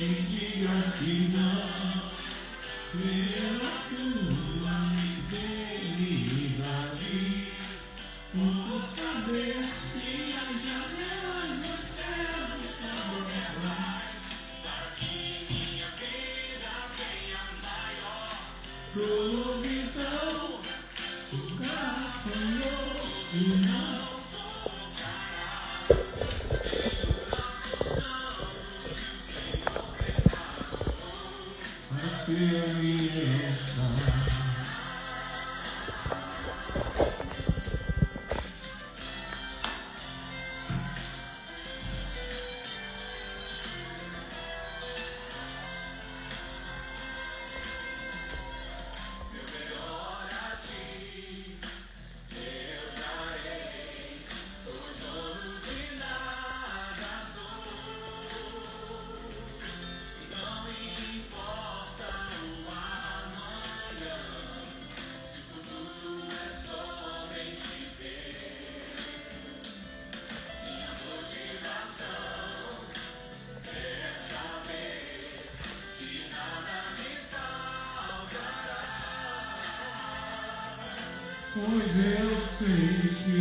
de gratidão pela tua fidelidade, por saber que as janelas dos céus estão abertas, para que minha vida tenha maior provisão. O gafanhoto não ser a minha herança. Pois eu sei que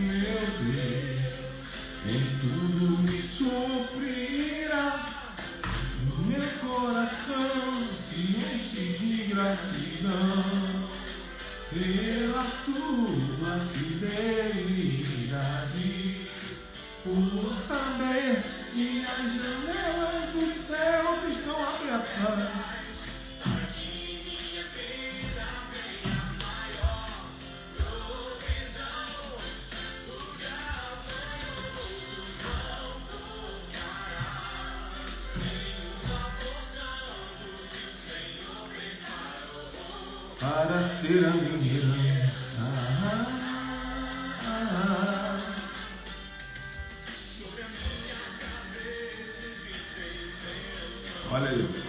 meu Deus em tudo me suprirá. Meu coração se enche de gratidão pela tua fidelidade, por saber que as janelas dos céus estão abertas. Para ser a minha herança. Olha aí.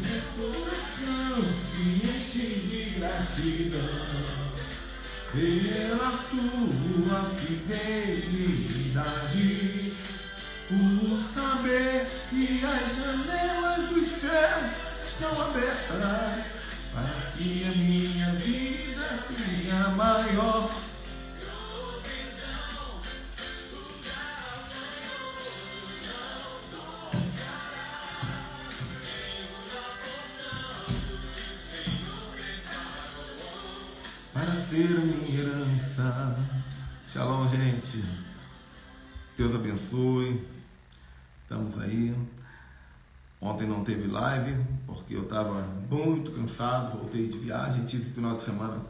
Meu coração se enche de gratidão pela tua fidelidade, por saber que as janelas dos céus estão abertas, para que a minha vida tenha maior para ser a minha herança. Shalom, gente. Deus abençoe. Estamos aí. Ontem não teve live, porque eu estava muito cansado, voltei de viagem, tive final de semana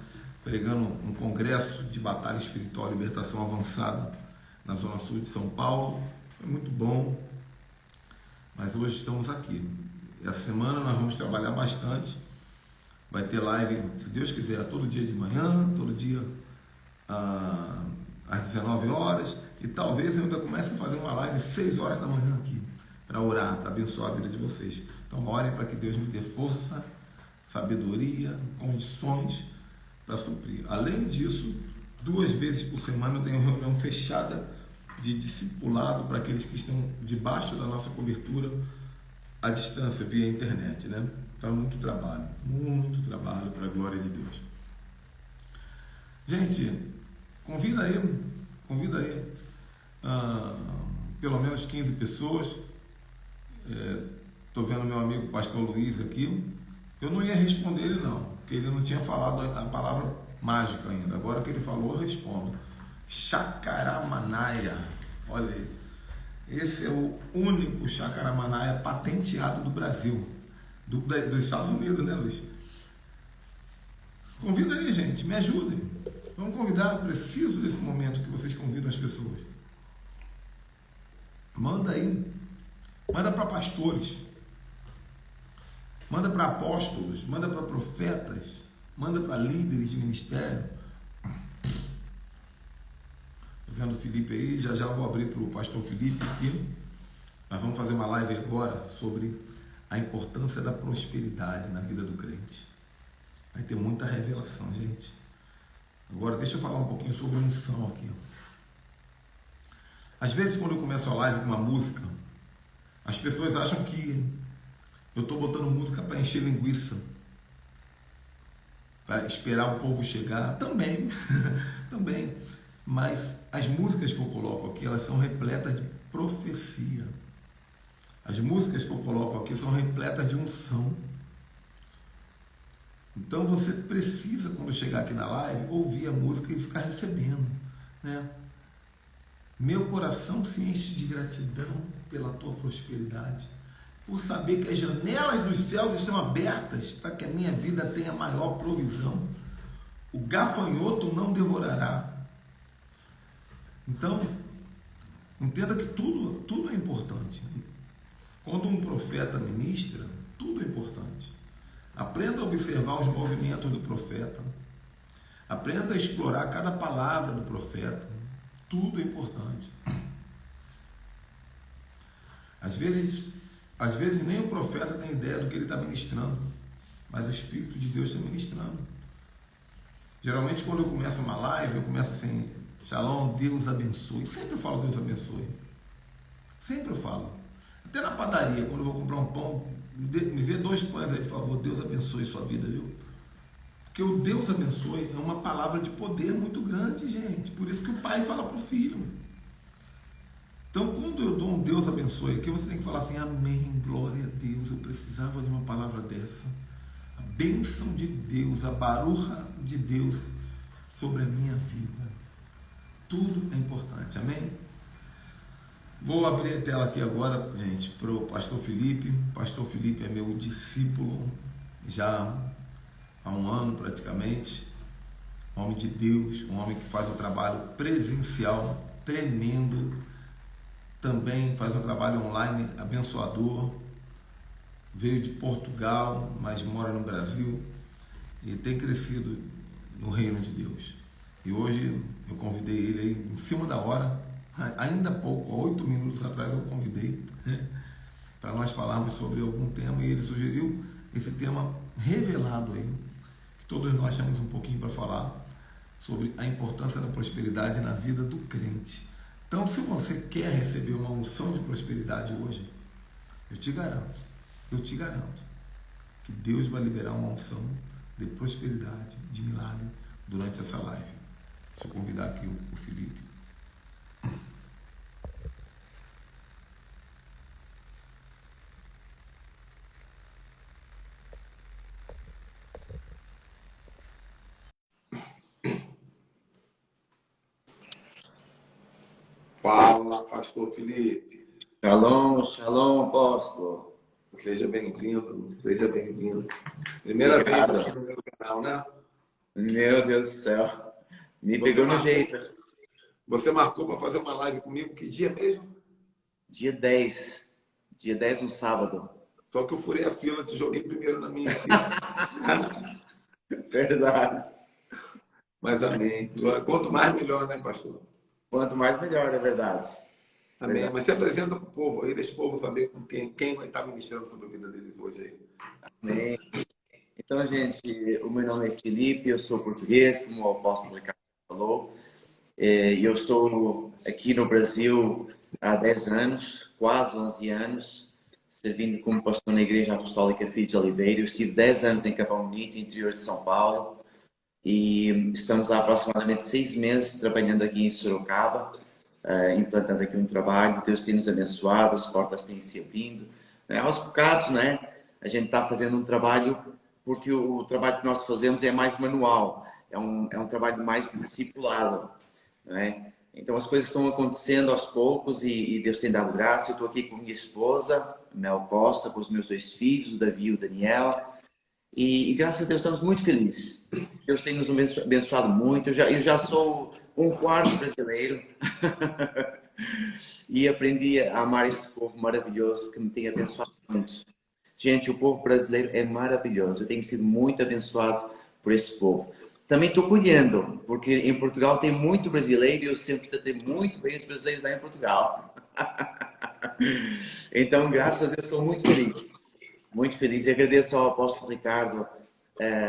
pregando um congresso de batalha espiritual e libertação avançada na Zona Sul de São Paulo. Foi muito bom, mas hoje estamos aqui. Essa semana nós vamos trabalhar bastante. Vai ter live, se Deus quiser, todo dia de manhã, todo dia às 19 horas, e talvez eu ainda comece a fazer uma live às 6 horas da manhã aqui, para orar, para abençoar a vida de vocês. Então orem para que Deus me dê força, sabedoria, condições para suprir. Além disso, 2 vezes por semana eu tenho reunião fechada de discipulado para aqueles que estão debaixo da nossa cobertura à distância, via internet, né? Então, muito trabalho para a glória de Deus. Gente, convida aí pelo menos 15 pessoas. Estou vendo meu amigo pastor Luiz aqui. Eu não ia responder ele não, porque ele não tinha falado a palavra mágica ainda. Agora que ele falou, eu respondo. Chacaramanaia. Olha aí. Esse é o único chacaramanaia patenteado do Brasil. Dos Estados Unidos, né, Luiz? Convida aí, gente, me ajudem. Vamos convidar, preciso desse momento que vocês convidam as pessoas. Manda aí, manda para pastores, manda para apóstolos, manda para profetas, manda para líderes de ministério. vendo o Felipe aí, já vou abrir para o pastor Felipe aqui. Nós vamos fazer uma live agora sobre a importância da prosperidade na vida do crente. Vai ter muita revelação, gente. Agora, deixa eu falar um pouquinho sobre unção aqui. Às vezes, quando eu começo a live com uma música, as pessoas acham que eu estou botando música para encher linguiça, para esperar o povo chegar. Também, também. Mas as músicas que eu coloco aqui, elas são repletas de profecia. As músicas que eu coloco aqui são repletas de unção. Então você precisa, quando chegar aqui na live, ouvir a música e ficar recebendo, né? Meu coração se enche de gratidão pela tua prosperidade, por saber que as janelas dos céus estão abertas para que a minha vida tenha maior provisão. O gafanhoto não devorará. Então, entenda que tudo é importante. Quando um profeta ministra, tudo é importante. Aprenda a observar os movimentos do profeta. Aprenda a explorar cada palavra do profeta. Tudo é importante. Às vezes nem o profeta tem ideia do que ele está ministrando, mas o Espírito de Deus está ministrando. Geralmente, quando eu começo uma live, eu começo assim: Shalom, Deus abençoe. Sempre eu falo Deus abençoe. Sempre eu falo. Até na padaria, quando eu vou comprar um pão, me vê 2 pães aí, por favor. Deus abençoe sua vida, viu? Porque o Deus abençoe é uma palavra de poder muito grande, gente. Por isso que o pai fala para o filho. Então, quando eu dou um Deus abençoe aqui, você tem que falar assim: amém, glória a Deus. Eu precisava de uma palavra dessa. A bênção de Deus, a baruja de Deus sobre a minha vida. Tudo é importante, amém? Vou abrir a tela aqui agora, gente, para o pastor Felipe. O pastor Felipe é meu discípulo já há 1 ano praticamente. Um homem de Deus, um homem que faz um trabalho presencial tremendo. Também faz um trabalho online abençoador. Veio de Portugal, mas mora no Brasil e tem crescido no reino de Deus. E hoje eu convidei ele aí em cima da hora. Ainda há pouco, há 8 minutos atrás, eu convidei para nós falarmos sobre algum tema e ele sugeriu esse tema revelado aí, que todos nós temos um pouquinho para falar sobre a importância da prosperidade na vida do crente. Então, se você quer receber uma unção de prosperidade hoje, eu te garanto que Deus vai liberar uma unção de prosperidade, de milagre durante essa live. Deixa eu convidar aqui o Felipe. Fala, pastor Felipe. Shalom, shalom, apóstolo. Seja bem-vindo, seja bem-vindo. Primeira vez aqui no meu canal, né? Meu Deus do céu. Me pegou no jeito. Você marcou para fazer uma live comigo, que dia mesmo? Dia 10. Dia 10, no sábado. Só que eu furei a fila, te joguei primeiro na minha fila. Verdade. Mas amém. Quanto mais, melhor, né, pastor? Quanto mais, melhor, é verdade. Amém. Verdade. Mas se apresenta para o povo aí, deixa o povo saber com quem vai estar ministrando sobre a vida deles hoje aí. Amém. Então, gente, o meu nome é Felipe, eu sou português, como o apóstolo Ricardo falou. E eu estou aqui no Brasil há 10 anos, quase 11 anos, servindo como pastor na Igreja Apostólica Filhos de Oliveira. Eu estive 10 anos em Capão Bonito, interior de São Paulo, e estamos há aproximadamente 6 meses trabalhando aqui em Sorocaba, implantando aqui um trabalho. Deus tem nos abençoado, as portas têm se abrindo. Aos bocados, né? A gente está fazendo um trabalho, porque o trabalho que nós fazemos é mais manual, é um trabalho mais discipulado, né? Então as coisas estão acontecendo aos poucos e Deus tem dado graça. Eu estou aqui com minha esposa, Mel Costa, com os meus 2 filhos, o Davi e o Daniel. E graças a Deus estamos muito felizes. Deus tem nos abençoado muito. Eu já sou um quarto brasileiro e aprendi a amar esse povo maravilhoso que me tem abençoado muito. Gente, o povo brasileiro é maravilhoso. Eu tenho sido muito abençoado por esse povo. também estou colhendo, porque em Portugal tem muito brasileiro e eu sempre tratei muito bem os brasileiros lá em Portugal. Então, graças a Deus, estou muito feliz. Muito feliz e agradeço ao apóstolo Ricardo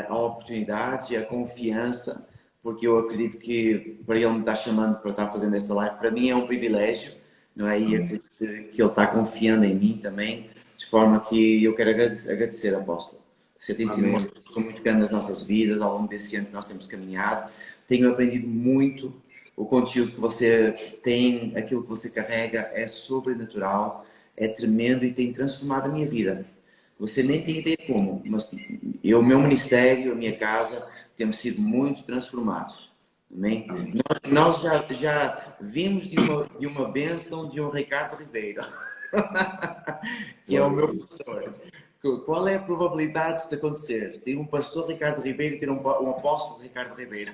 a oportunidade e a confiança, porque eu acredito que para ele me estar chamando para estar fazendo esta live, para mim é um privilégio, não é? E acredito que ele está confiando em mim também, de forma que eu quero agradecer, apóstolo. Você tem sido uma pessoa muito grande nas nossas vidas, ao longo desse ano que nós temos caminhado. Tenho aprendido muito, o conteúdo que você tem, aquilo que você carrega é sobrenatural, é tremendo e tem transformado a minha vida. Você nem tem ideia como, mas eu, o meu ministério, a minha casa, temos sido muito transformados. Amém? Nós já vimos de uma bênção de um Ricardo Ribeiro, que é o meu pastor. Qual é a probabilidade de acontecer? Tem um pastor Ricardo Ribeiro e ter um apóstolo Ricardo Ribeiro.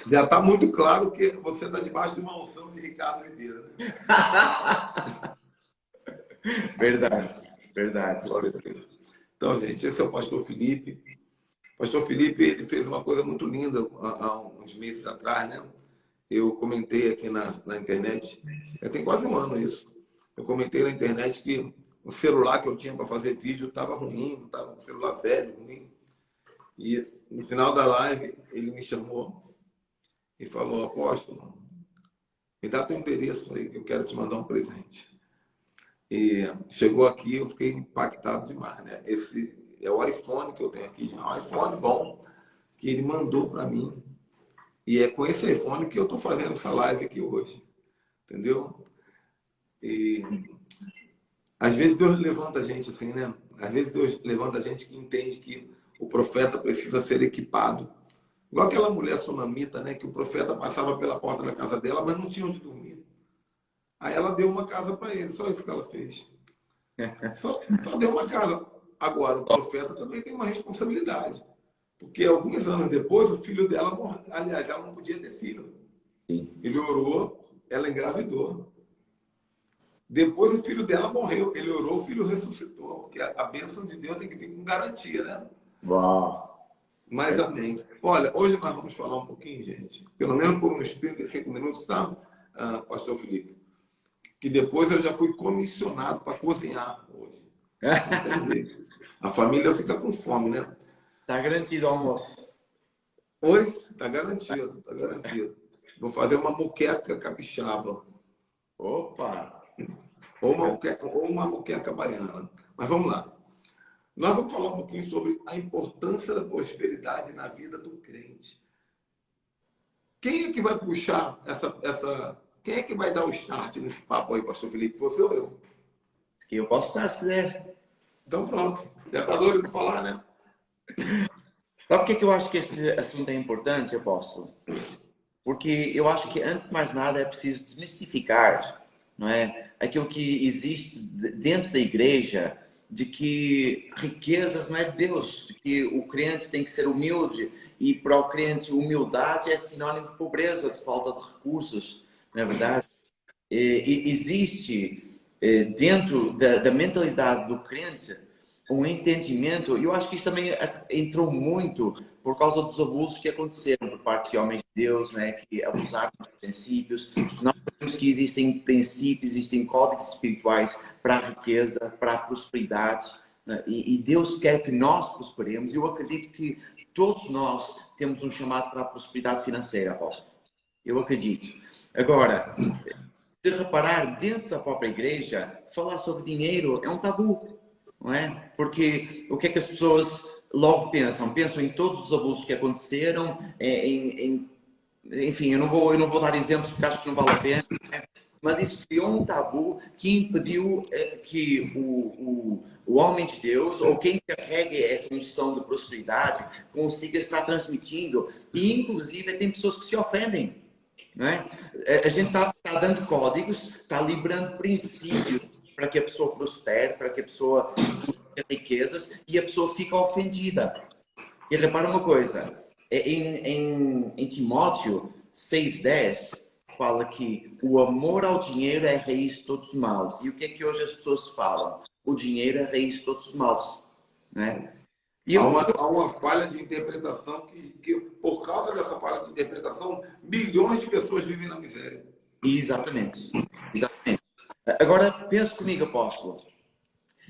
Já está muito claro que você está debaixo de uma unção de Ricardo Ribeiro, né? Verdade, verdade. Glória a Deus. Então, gente, esse é o pastor Felipe. O pastor Felipe, ele fez uma coisa muito linda há uns meses atrás, né? Eu comentei aqui na internet, já tem quase um ano isso. Eu comentei na internet que o celular que eu tinha para fazer vídeo estava ruim, estava um celular velho, ruim. E no final da live, ele me chamou e falou: apóstolo, me dá teu endereço aí, que eu quero te mandar um presente. E chegou aqui, eu fiquei impactado demais, né? Esse é o iPhone que eu tenho aqui, já. Um iPhone bom que ele mandou para mim. E é com esse iPhone que eu estou fazendo essa live aqui hoje. Entendeu? E às vezes Deus levanta a gente assim, né? Às vezes Deus levanta a gente que entende que o profeta precisa ser equipado. Igual aquela mulher sunamita, né? Que o profeta passava pela porta da casa dela, mas não tinha onde dormir. Aí ela deu uma casa para ele, só isso que ela fez. Só deu uma casa. Agora, o profeta também tem uma responsabilidade. Porque alguns anos depois, o filho dela morreu. Aliás, ela não podia ter filho. Ele orou, ela engravidou. Depois, o filho dela morreu. Ele orou, o filho ressuscitou. Porque a bênção de Deus tem que vir com garantia, né? Uau! Mas amém. Olha, hoje nós vamos falar um pouquinho, gente. Pelo menos por uns 35 minutos, tá, pastor Felipe? Que depois eu já fui comissionado para cozinhar hoje. A família fica com fome, né? Está garantido o almoço. Oi? Tá garantido, tá garantido. Vou fazer uma moqueca capixaba. Opa! Ou uma moqueca baiana. Mas vamos lá. Nós vamos falar um pouquinho sobre a importância da prosperidade na vida do crente. Quem é que vai puxar essa... Quem é que vai dar o start nesse papo aí, pastor Felipe? Você ou eu? Que eu posso estar, se quiser. Então pronto. Já está doido para falar, né? Sabe por que eu acho que este assunto é importante, apóstolo? Porque eu acho que, antes de mais nada, é preciso desmistificar, não é? Aquilo que existe dentro da igreja, de que riquezas não é de Deus, de que o crente tem que ser humilde, e para o crente humildade é sinônimo de pobreza, de falta de recursos, não é verdade? E existe dentro da mentalidade do crente um entendimento, e eu acho que isto também entrou muito por causa dos abusos que aconteceram por parte de homens de Deus, né, que abusaram dos princípios. Nós sabemos que existem princípios, existem códigos espirituais para a riqueza, para a prosperidade, né, e Deus quer que nós prosperemos. Eu acredito que todos nós temos um chamado para a prosperidade financeira, apóstolo. Eu acredito. Agora, se reparar, dentro da própria igreja, falar sobre dinheiro é um tabu, não é? Porque o que é que as pessoas logo pensam? Pensam em todos os abusos que aconteceram, enfim, eu não vou dar exemplos porque acho que não vale a pena, mas isso criou um tabu que impediu que o homem de Deus, ou quem carrega essa missão de prosperidade, consiga estar transmitindo. E, inclusive, tem pessoas que se ofendem. Não é? A gente está dando códigos, está liberando princípios para que a pessoa prospere, para que a pessoa tenha riquezas, e a pessoa fica ofendida. E repara uma coisa, em Timóteo 6,10 fala que o amor ao dinheiro é a raiz de todos os males. E o que é que hoje as pessoas falam? O dinheiro é a raiz de todos os males. Não é? E eu, Há uma falha de interpretação que, por causa dessa falha de interpretação, milhões de pessoas vivem na miséria. exatamente, exatamente. Agora, pense comigo, apóstolo.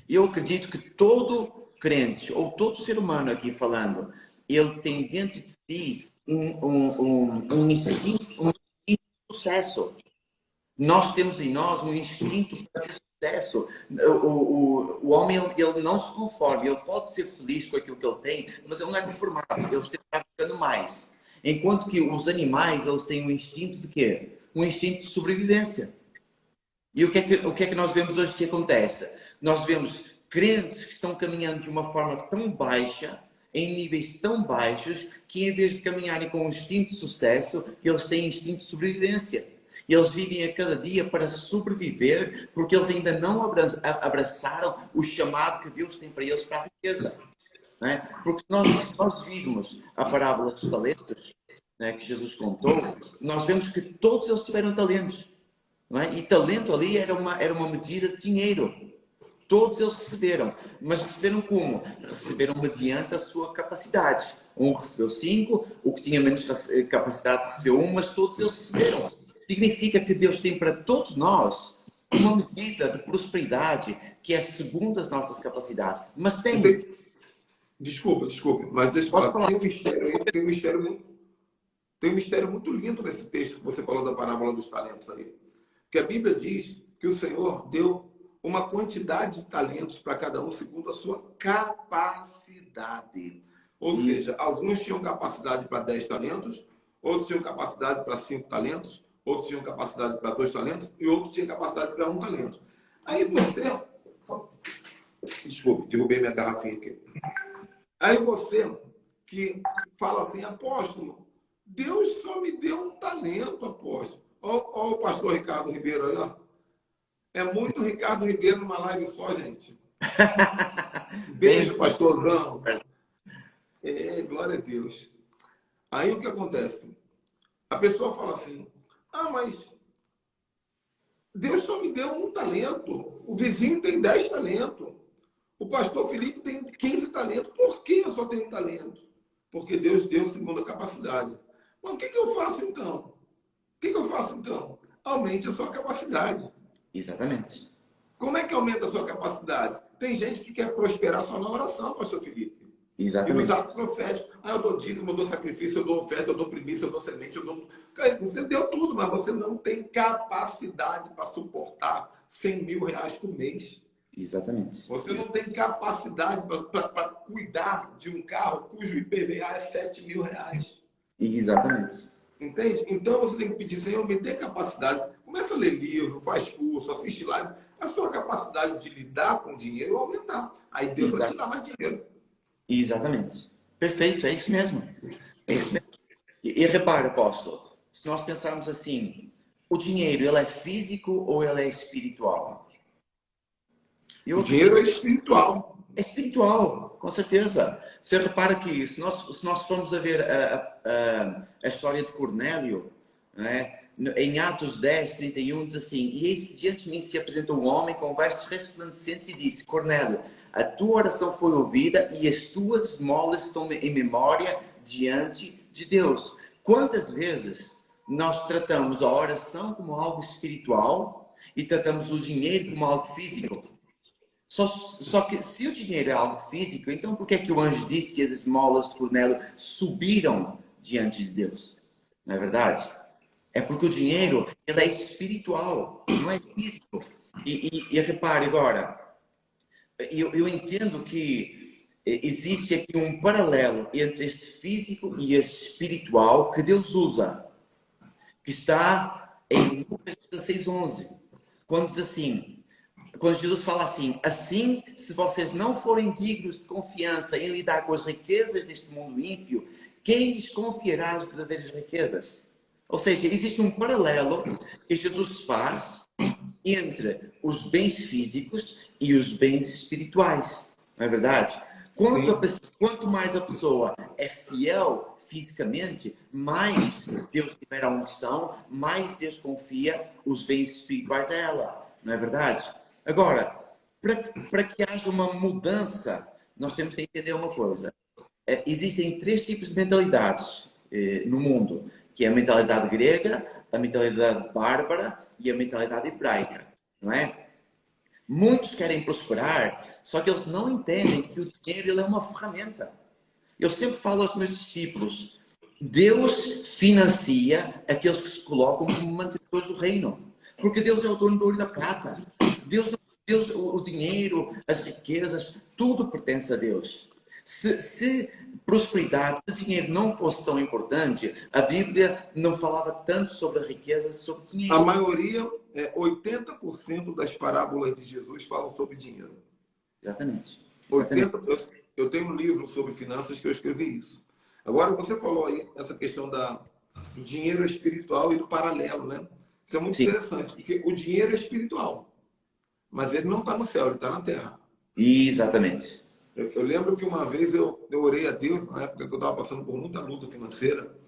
Eu acredito que todo crente, ou todo ser humano aqui falando, ele tem dentro de si um instinto de sucesso. Nós temos em nós um instinto para ter sucesso. O homem, ele não se conforma, ele pode ser feliz com aquilo que ele tem, mas ele não é conformado, ele sempre está ficando mais. Enquanto que os animais, eles têm um instinto de quê? Um instinto de sobrevivência. E o que é que nós vemos hoje que acontece? Nós vemos crentes que estão caminhando de uma forma tão baixa, em níveis tão baixos, que em vez de caminharem com um instinto de sucesso, eles têm instinto de sobrevivência. Eles vivem a cada dia para sobreviver, porque eles ainda não abraçaram o chamado que Deus tem para eles para a riqueza. Não é? Porque se nós virmos a parábola dos talentos, né, que Jesus contou, nós vemos que todos eles tiveram talentos. Não é? E talento ali era uma medida de dinheiro. Todos eles receberam. Mas receberam como? Receberam mediante a sua capacidade. Um recebeu 5, o que tinha menos capacidade recebeu 1, mas todos eles receberam. Significa que Deus tem para todos nós uma medida de prosperidade que é segundo as nossas capacidades. Mas tem... Desculpa, mas deixa eu falar. Tem um mistério muito lindo nesse texto que você falou da parábola dos talentos aí. Porque a Bíblia diz que o Senhor deu uma quantidade de talentos para cada um segundo a sua capacidade. Ou seja, alguns tinham capacidade para 10 talentos, outros tinham capacidade para 5 talentos, outros tinham capacidade para 2 talentos e outros tinham capacidade para 1 talento. Aí você... Desculpe, derrubei minha garrafinha aqui. Aí você que fala assim, apóstolo, Deus só me deu um talento, apóstolo. Olha o pastor Ricardo Ribeiro aí, ó. É muito Ricardo Ribeiro numa live só, gente. Beijo, pastorzão. Glória a Deus. Aí o que acontece? A pessoa fala assim, mas Deus só me deu um talento. O vizinho tem 10 talentos. O pastor Felipe tem 15 talentos. Por que eu só tenho um talento? Porque Deus deu segundo a capacidade. Mas o que eu faço então? Aumente a sua capacidade. Exatamente. Como é que aumenta a sua capacidade? Tem gente que quer prosperar só na oração, pastor Felipe. Exatamente. E nos atos proféticos. Eu dou dízimo, eu dou sacrifício, eu dou oferta, eu dou primícia, eu dou semente, eu dou... Você deu tudo, mas você não tem capacidade para suportar 100 mil reais por mês. Exatamente. Você não tem capacidade para cuidar de um carro cujo IPVA é 7 mil reais. Exatamente. Entende? Então você tem que pedir, Senhor, me dê capacidade. Começa a ler livro, faz curso, assiste live. A sua capacidade de lidar com dinheiro aumentar. Aí Deus vai te dar mais dinheiro. Exatamente. Perfeito, é isso mesmo. É isso mesmo. E repara, apóstolo, se nós pensarmos assim, o dinheiro, ele é físico ou ele é espiritual? O dinheiro é espiritual. É espiritual, com certeza. Você repara que se nós formos a ver a história de Cornélio, não é? Em Atos 10, 31, diz assim, e eis que diante de mim se apresentou um homem com vestes resplandecentes e disse, Cornélio, a tua oração foi ouvida e as tuas esmolas estão em memória diante de Deus. Quantas vezes nós tratamos a oração como algo espiritual e tratamos o dinheiro como algo físico? Só que se o dinheiro é algo físico, então por que é que o anjo disse que as esmolas de Cornélio subiram diante de Deus? Não é verdade? É porque o dinheiro, ele é espiritual, não é físico. E repare agora, eu entendo que existe aqui um paralelo entre este físico e este espiritual que Deus usa, que está em Lucas 16:11, quando diz assim, quando Jesus fala assim, assim, se vocês não forem dignos de confiança em lidar com as riquezas deste mundo ímpio, quem lhes confiará as verdadeiras riquezas? Ou seja, existe um paralelo que Jesus faz entre os bens físicos e os bens espirituais. Não é verdade? Quanto mais a pessoa é fiel fisicamente, mais Deus tiver a unção, mais Deus confia os bens espirituais a ela. Não é verdade? Agora, para que haja uma mudança nós temos que entender uma coisa. Existem três tipos de mentalidades no mundo, que é a mentalidade grega, a mentalidade bárbara e a mentalidade hebraica, não é? Muitos querem prosperar, só que eles não entendem que o dinheiro ele é uma ferramenta. Eu sempre falo aos meus discípulos, Deus financia aqueles que se colocam como mantenedores do reino. Porque Deus é o dono do ouro e da prata. Deus, o dinheiro, as riquezas, tudo pertence a Deus. Se prosperidade, se dinheiro não fosse tão importante, a Bíblia não falava tanto sobre a riqueza, sobre dinheiro. A maioria, 80% das parábolas de Jesus falam sobre dinheiro. Exatamente. 80, eu tenho um livro sobre finanças que eu escrevi isso. Agora, você falou aí essa questão do dinheiro espiritual e do paralelo, né? Isso é muito interessante, porque o dinheiro é espiritual, mas ele não está no céu, ele está na terra. Exatamente. Eu lembro que uma vez eu orei a Deus, na época que eu estava passando por muita luta financeira,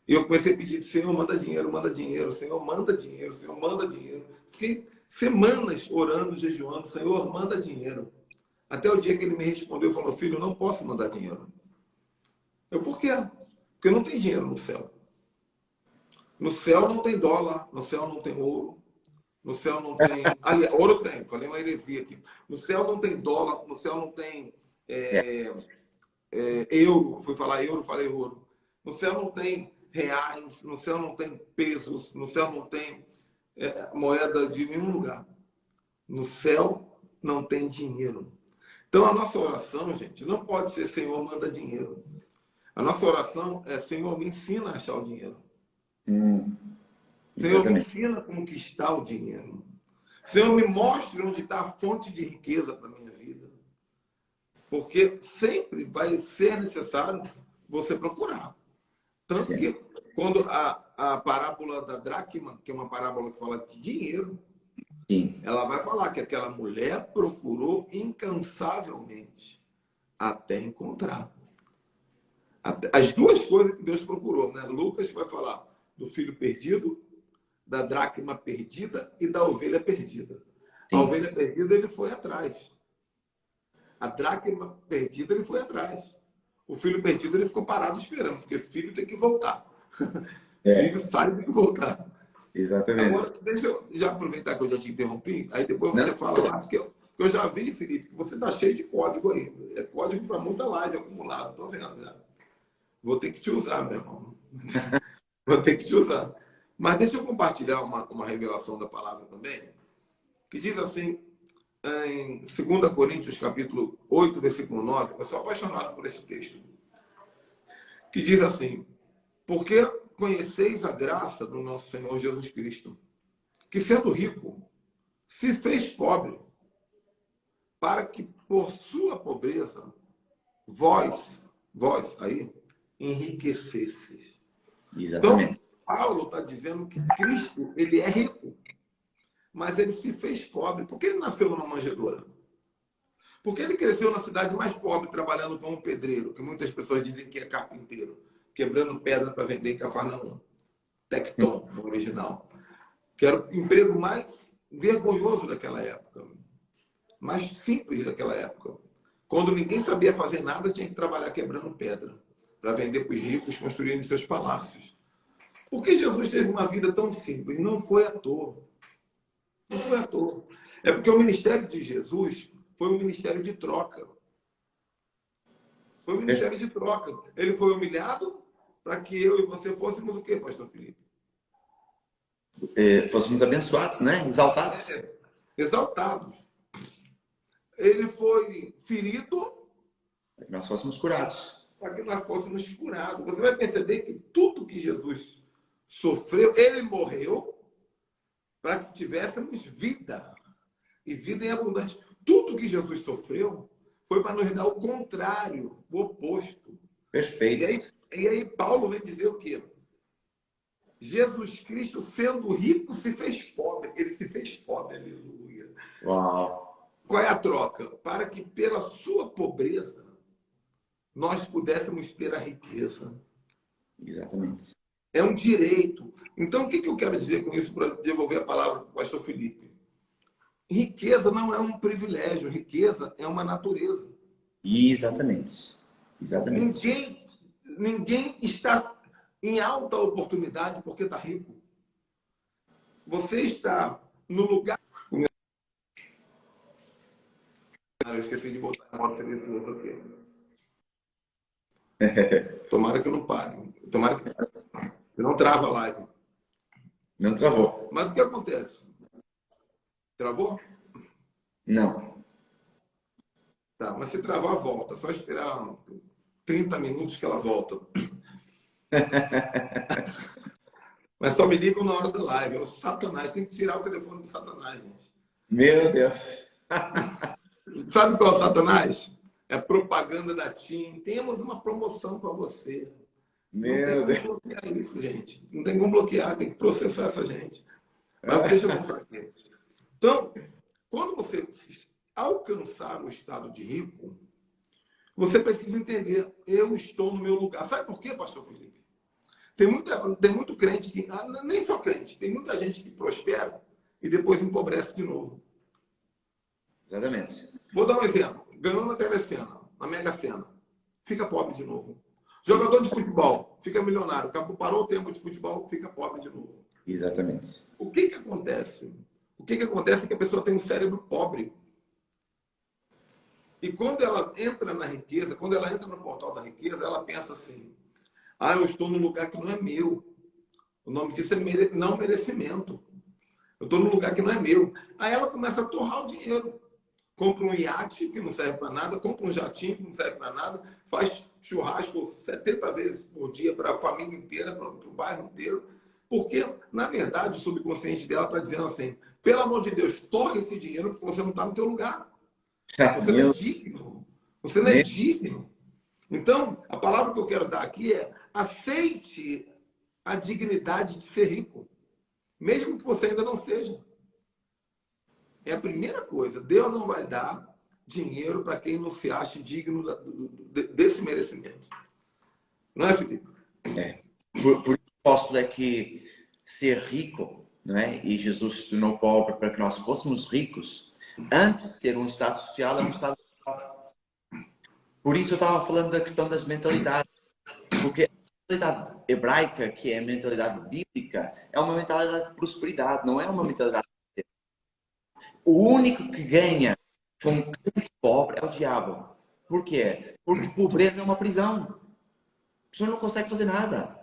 e eu comecei a pedir, Senhor, manda dinheiro, Senhor, manda dinheiro, Senhor, manda dinheiro. Fiquei semanas orando, jejuando, Senhor, manda dinheiro. Até o dia que ele me respondeu e falou, filho, eu não posso mandar dinheiro. Por quê? Porque não tem dinheiro no céu. No céu não tem dólar, no céu não tem ouro, no céu não tem... Aliás, ouro tem, falei uma heresia aqui. No céu não tem dólar, no céu não tem euro, fui falar euro, falei ouro. No céu não tem reais, no céu não tem pesos, no céu não tem moeda de nenhum lugar. No céu não tem dinheiro. Então a nossa oração, gente, não pode ser Senhor, manda dinheiro. A nossa oração é Senhor, me ensina a achar o dinheiro. Senhor, me ensina a conquistar o dinheiro. Senhor, me mostre onde está a fonte de riqueza para a minha vida. Porque sempre vai ser necessário você procurar. Tanto que quando a parábola da dracma, que é uma parábola que fala de dinheiro, ela vai falar que aquela mulher procurou incansavelmente até encontrar. As duas coisas que Deus procurou, né? Lucas vai falar do filho perdido, da dracma perdida e da ovelha perdida. A ovelha perdida, ele foi atrás. A dracma perdida, ele foi atrás. O filho perdido, ele ficou parado esperando, porque filho tem que voltar. Filho sai, tem que voltar. Exatamente. Agora, deixa eu já aproveitar que eu já te interrompi, aí depois você fala lá, porque eu já vi, Felipe, que você está cheio de código aí. É código para muita live acumulado, estou vendo já. Vou ter que te usar, meu irmão. Vou ter que te usar. Mas deixa eu compartilhar uma revelação da palavra também, que diz assim, em 2 Coríntios, capítulo 8, versículo 9, eu sou apaixonado por esse texto, que diz assim, porque conheceis a graça do nosso Senhor Jesus Cristo, que sendo rico, se fez pobre, para que por sua pobreza, vós aí, enriquecesseis. Exatamente. Então, Paulo está dizendo que Cristo, ele é rico, mas ele se fez pobre. Por que ele nasceu numa manjedoura? Porque ele cresceu na cidade mais pobre, trabalhando como pedreiro, que muitas pessoas dizem que é carpinteiro, quebrando pedra para vender em Cafarnaum. Tecton, no original. Que era o emprego mais vergonhoso daquela época. Mais simples daquela época. Quando ninguém sabia fazer nada, tinha que trabalhar quebrando pedra para vender para os ricos construírem seus palácios. Por que Jesus teve uma vida tão simples? Não foi à toa. Não foi à toa. É porque o ministério de Jesus foi um ministério de troca. Foi um ministério de troca. Ele foi humilhado para que eu e você fôssemos o quê, pastor Felipe? Fôssemos abençoados, né? Exaltados. Exaltados. Ele foi ferido para que nós fôssemos curados. Para que nós fôssemos curados. Você vai perceber que tudo que Jesus sofreu, ele morreu para que tivéssemos vida. E vida em abundância. Tudo que Jesus sofreu foi para nos dar o contrário, o oposto. Perfeito. E aí Paulo vem dizer o quê? Jesus Cristo, sendo rico, se fez pobre. Ele se fez pobre, aleluia. Uau! Qual é a troca? Para que pela sua pobreza nós pudéssemos ter a riqueza. Exatamente. É um direito. Então, o que eu quero dizer com isso para devolver a palavra para o pastor Felipe? Riqueza não é um privilégio, riqueza é uma natureza. Exatamente. Exatamente. Ninguém está em alta oportunidade porque está rico. Você está no lugar... Eu esqueci de botar a moto silenciosa aqui. Tomara que não pare. Tomara que não trava a live. Não travou. Mas o que acontece? Travou? Não. Tá, mas se travar, volta. Só esperar 30 minutos que ela volta. Mas só me ligam na hora da live. É o Satanás. Tem que tirar o telefone do Satanás, gente. Meu Deus. Sabe qual é o Satanás? É propaganda da TIM. Temos uma promoção para você. Não tem Meu como Deus. bloquear isso, gente. Não tem como bloquear. Tem que processar essa gente. Mas deixa eu voltar aqui. Então, quando você alcançar o estado de rico, você precisa entender, eu estou no meu lugar. Sabe por quê, pastor Felipe? Tem muito crente que, nem só crente, tem muita gente que prospera e depois empobrece de novo. Exatamente. Vou dar um exemplo. Ganhou na Telecena, na Mega Sena, fica pobre de novo. Jogador de futebol, fica milionário. Parou o tempo de futebol, fica pobre de novo. Exatamente. O que acontece? O que acontece é que a pessoa tem um cérebro pobre. E quando ela entra na riqueza, quando ela entra no portal da riqueza, ela pensa assim: eu estou num lugar que não é meu. O nome disso é não merecimento. Eu estou num lugar que não é meu. Aí ela começa a torrar o dinheiro. Compra um iate que não serve para nada, compra um jatinho que não serve para nada, faz churrasco 70 vezes por dia para a família inteira, para o bairro inteiro. Porque, na verdade, o subconsciente dela está dizendo assim: pelo amor de Deus, torre esse dinheiro porque você não está no teu lugar. Você não é digno. Você não é digno. Então, a palavra que eu quero dar aqui é: aceite a dignidade de ser rico, mesmo que você ainda não seja. É a primeira coisa. Deus não vai dar dinheiro para quem não se ache digno desse merecimento. Não é, Felipe? É. Por isso, apóstolo, é que ser rico, não é? E Jesus se tornou pobre para que nós fôssemos ricos. Antes de ser um estado social, é um estado social. Por isso eu estava falando da questão das mentalidades. Porque a mentalidade hebraica, que é a mentalidade bíblica, é uma mentalidade de prosperidade, não é uma mentalidade. O único que ganha com um crente pobre é o diabo. Por quê? Porque pobreza é uma prisão. A pessoa não consegue fazer nada.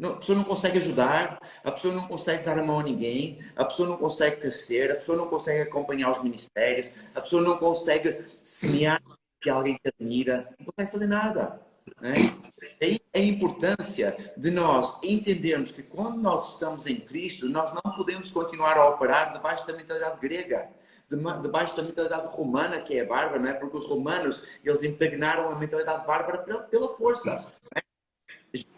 A pessoa não consegue ajudar, a pessoa não consegue dar a mão a ninguém, a pessoa não consegue crescer, a pessoa não consegue acompanhar os ministérios, a pessoa não consegue semear que alguém te admira, não consegue fazer nada. Né? Daí a importância de nós entendermos que quando nós estamos em Cristo, nós não podemos continuar a operar debaixo da mentalidade grega, debaixo da mentalidade romana, que é bárbara, não é? Porque os romanos, eles impregnaram a mentalidade bárbara pela força.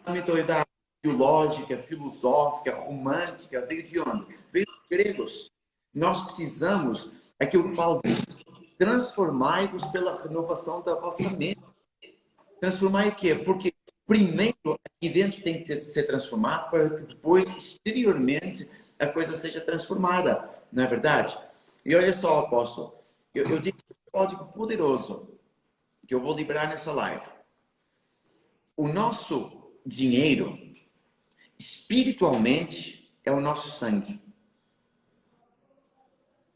A mentalidade teológica, filosófica, romântica, veio de onde? Veio dos gregos. Nós precisamos, aquilo que Paulo diz, transformai-vos pela renovação da vossa mente. Transformar o quê? Porque primeiro aqui dentro tem que ser transformado para que depois, exteriormente, a coisa seja transformada. Não é verdade? E olha só, apóstolo, eu digo um código poderoso que eu vou liberar nessa live. O nosso dinheiro, espiritualmente, é o nosso sangue.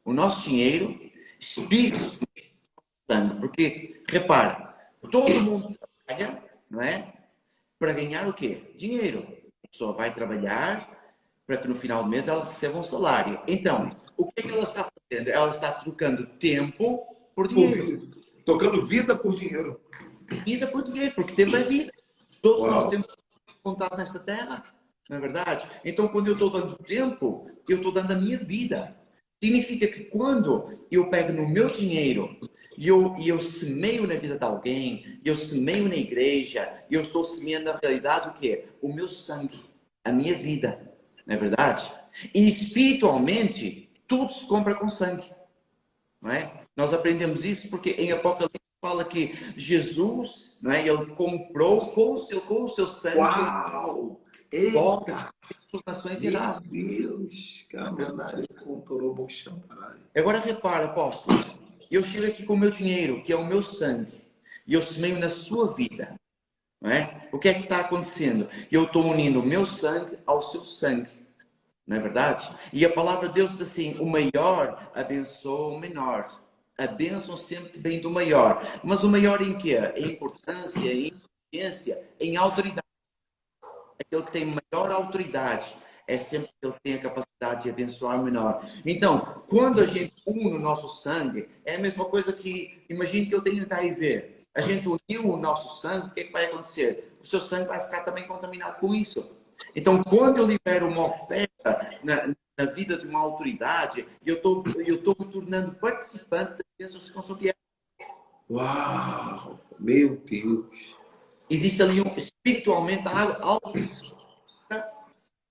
O nosso dinheiro, espiritualmente, é o sangue. Porque, repara, todo mundo trabalha, não é? Para ganhar o quê? Dinheiro. A pessoa vai trabalhar para que no final do mês ela receba um salário. Então, o que é que ela está fazendo? Ela está trocando tempo por dinheiro. Trocando vida por dinheiro. Vida por dinheiro, porque tempo é vida. Todos nós Uau. temos contato nesta terra, não é verdade? Então, quando eu estou dando tempo, eu estou dando a minha vida. Significa que quando eu pego no meu dinheiro e eu semeio na vida de alguém, eu semeio na igreja, eu estou semeando na realidade o quê? O meu sangue, a minha vida, não é verdade? E espiritualmente, tudo se compra com sangue, não é? Nós aprendemos isso porque em Apocalipse fala que Jesus, não é? Ele comprou com o seu sangue. Uau! Eita! As nações e raças. Deus, Agora repara, apóstolo, eu chego aqui com o meu dinheiro, que é o meu sangue, e eu semeio na sua vida. Não é? O que é que está acontecendo? Eu estou unindo o meu sangue ao seu sangue. Não é verdade? E a palavra de Deus diz assim: o maior abençoa o menor. A bênção sempre vem do maior. Mas o maior em quê? Em importância, em influência, em autoridade. Aquele que tem maior autoridade é sempre aquele que tem a capacidade de abençoar o menor. Então, quando a gente une o nosso sangue, é a mesma coisa que, imagine que eu tenho HIV. A gente uniu o nosso sangue, o que é que vai acontecer? O seu sangue vai ficar também contaminado com isso. Então, quando eu libero uma oferta na vida de uma autoridade, eu estou me tornando participante das bênçãos que são sobre ela. Uau! Meu Deus! Existe ali espiritualmente algo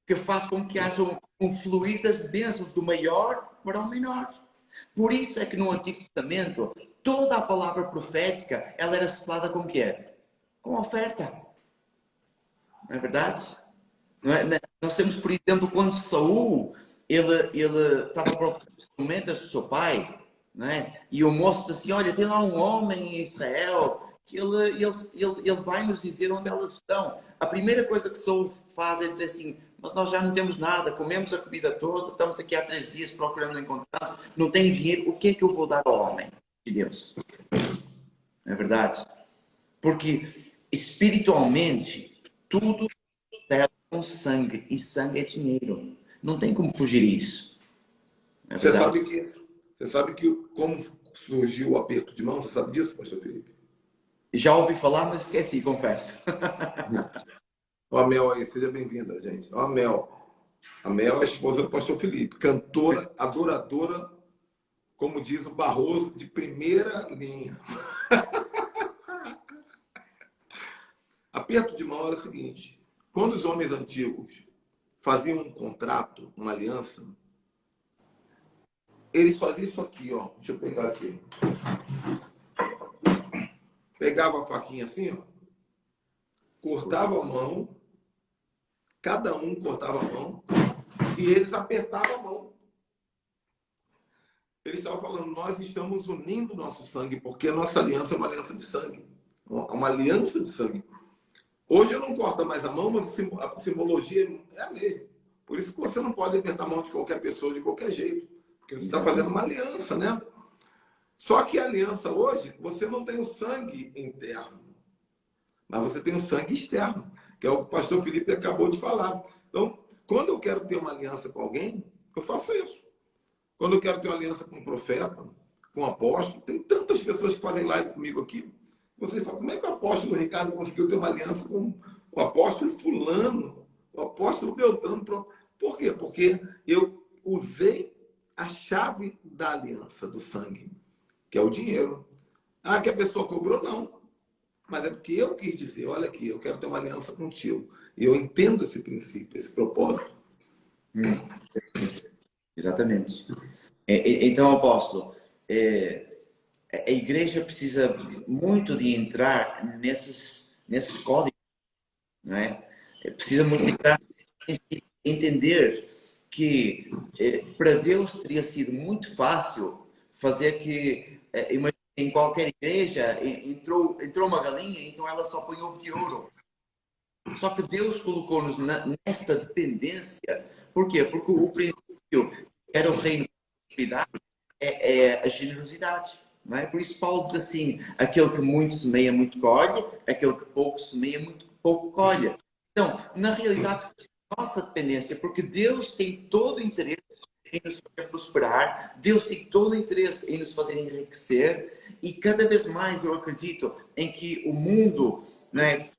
que faz com que haja um fluir das bênçãos do maior para o menor. Por isso é que no Antigo Testamento, toda a palavra profética, ela era selada com o quê? Com oferta. Não é verdade? Não é? Nós temos, por exemplo, quando Saul, ele estava procurando comentas do seu pai, não é? E o moço disse assim: olha, tem lá um homem em Israel que ele vai nos dizer onde elas estão. A primeira coisa que Saul faz é dizer assim: mas nós já não temos nada, comemos a comida toda, estamos aqui há 3 dias procurando encontrar, não tenho dinheiro, o que é que eu vou dar ao homem de Deus? Não é verdade? Porque espiritualmente tudo serve com sangue, e sangue é dinheiro. Não tem como fugir disso. É Você sabe que como surgiu o aperto de mão? Você sabe disso, pastor Felipe? Já ouvi falar, mas esqueci, confesso. Ó, a Mel aí, seja bem-vinda, gente. Ó, a Mel. A Mel é a esposa do pastor Felipe, cantora, adoradora, como diz o Barroso, de primeira linha. Aperto de mão era o seguinte: quando os homens antigos faziam um contrato, uma aliança, eles faziam isso aqui, ó. Deixa eu pegar aqui. Pegava a faquinha assim, ó, cortava a mão, cada um cortava a mão e eles apertavam a mão. Eles estavam falando: nós estamos unindo nosso sangue, porque a nossa aliança é uma aliança de sangue. Uma aliança de sangue. Hoje eu não corto mais a mão, mas a simbologia é a mesma. Por isso que você não pode apertar a mão de qualquer pessoa de qualquer jeito. Porque você está fazendo uma aliança, né? Só que a aliança hoje, você não tem o sangue interno, mas você tem o sangue externo, que é o que o pastor Felipe acabou de falar. Então, quando eu quero ter uma aliança com alguém, eu faço isso. Quando eu quero ter uma aliança com um profeta, com um apóstolo, tem tantas pessoas que fazem live comigo aqui. Você fala: como é que o apóstolo Ricardo conseguiu ter uma aliança com o apóstolo fulano, o apóstolo Beltrano? Por quê? Porque eu usei a chave da aliança do sangue, que é o dinheiro. Ah, que a pessoa cobrou? Não. Mas é porque eu quis dizer: olha aqui, eu quero ter uma aliança contigo. E eu entendo esse princípio, esse propósito. Exatamente. Então, apóstolo, a igreja precisa muito de entrar nesses códigos, não é? Precisa muito de entrar, entender que para Deus teria sido muito fácil fazer que, imagine, em qualquer igreja entrou uma galinha, então ela só põe ovo de ouro. Só que Deus colocou-nos nesta dependência. Por quê? Porque o princípio era o reino da prosperidade, é a generosidade. Não é? Por isso Paulo diz assim: aquele que muito semeia, muito colhe; aquele que pouco semeia, muito pouco colhe. Então, na realidade, nossa dependência, porque Deus tem todo o interesse em nos fazer prosperar, Deus tem todo o interesse em nos fazer enriquecer, e cada vez mais eu acredito em que o mundo, não é, de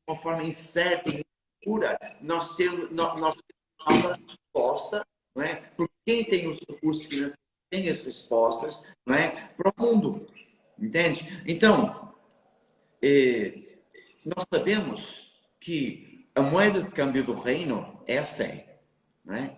uma forma incerta e insegura, nós temos uma resposta, não é? Porque quem tem os recursos financeiros tem as respostas, não é? Para o mundo, entende? Então, nós sabemos que a moeda de câmbio do reino é a fé, não é?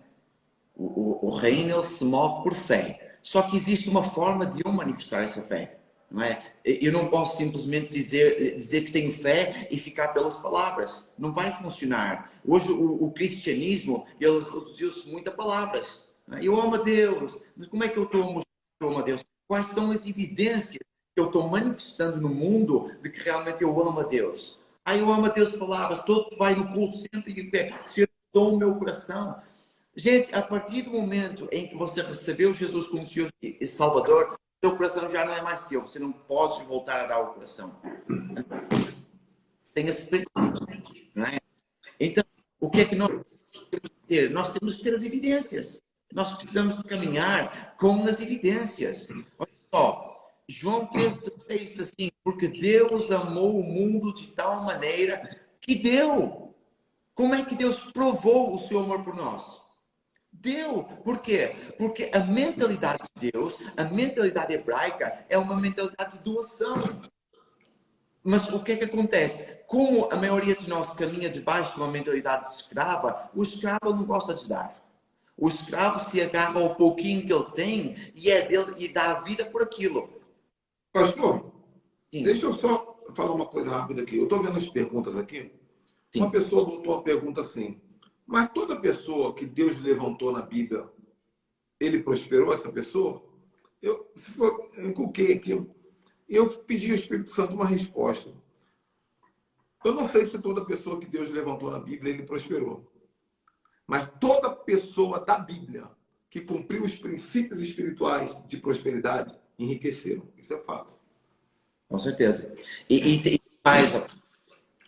O reino, ele se move por fé. Só que existe uma forma de eu manifestar essa fé, não é? Eu não posso simplesmente dizer que tenho fé e ficar pelas palavras. Não vai funcionar. Hoje o cristianismo, ele reduziu-se muito a palavras. Não é? Eu amo a Deus, mas como é que eu estou a mostrar que eu amo a Deus? Quais são as evidências eu estou manifestando no mundo de que realmente eu amo a Deus. Eu amo a Deus de palavras, todo vai no culto sempre e se eu dou o meu coração. Gente, a partir do momento em que você recebeu Jesus como Senhor e Salvador, o seu coração já não é mais seu. Você não pode voltar a dar o coração. Tem esse princípio, não é? Então, o que é que nós temos que ter? Nós temos que ter as evidências. Nós precisamos de caminhar com as evidências. Olha só, João 3,16 diz assim, porque Deus amou o mundo de tal maneira que deu. Como é que Deus provou o seu amor por nós? Deu. Por quê? Porque a mentalidade de Deus, a mentalidade hebraica, é uma mentalidade de doação. Mas o que é que acontece? Como a maioria de nós caminha debaixo de uma mentalidade escrava, o escravo não gosta de dar. O escravo se agarra ao pouquinho que ele tem e é dele e dá a vida por aquilo. Pastor, Sim. deixa eu só falar uma coisa rápida aqui. Eu estou vendo as perguntas aqui. Sim. Uma pessoa botou uma pergunta assim, mas toda pessoa que Deus levantou na Bíblia, ele prosperou essa pessoa? Eu encuquei aqui. E eu pedi ao Espírito Santo uma resposta. Eu não sei se toda pessoa que Deus levantou na Bíblia, ele prosperou. Mas toda pessoa da Bíblia que cumpriu os princípios espirituais de prosperidade, enriqueceram. Isso é fato. Com certeza. E mais,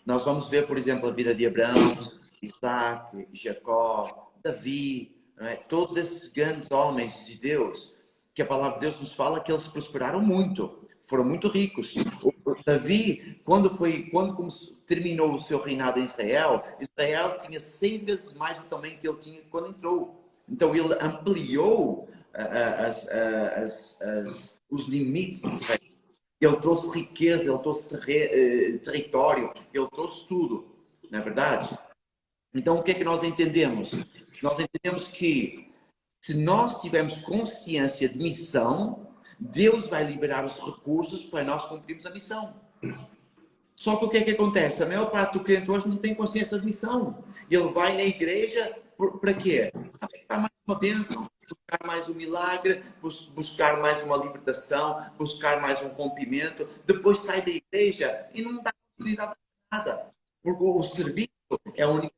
nós vamos ver, por exemplo, a vida de Abraão, Isaac, Jacó, Davi, né? Todos esses grandes homens de Deus, que a palavra de Deus nos fala que eles prosperaram muito, foram muito ricos. O Davi, quando terminou o seu reinado em Israel, Israel tinha 100 vezes mais do tamanho que ele tinha quando entrou. Então ele ampliou os limites de Israel. Ele trouxe riqueza, ele trouxe território, ele trouxe tudo, não é verdade? Então, o que é que nós entendemos? Nós entendemos que se nós tivermos consciência de missão, Deus vai liberar os recursos para nós cumprirmos a missão. Só que o que é que acontece? A maior parte do crente hoje não tem consciência de missão. Ele vai na igreja para quê? Para buscar mais uma bênção, buscar mais um milagre, buscar mais uma libertação, buscar mais um rompimento. Depois sai da igreja e não dá oportunidade a nada. Porque o serviço é a única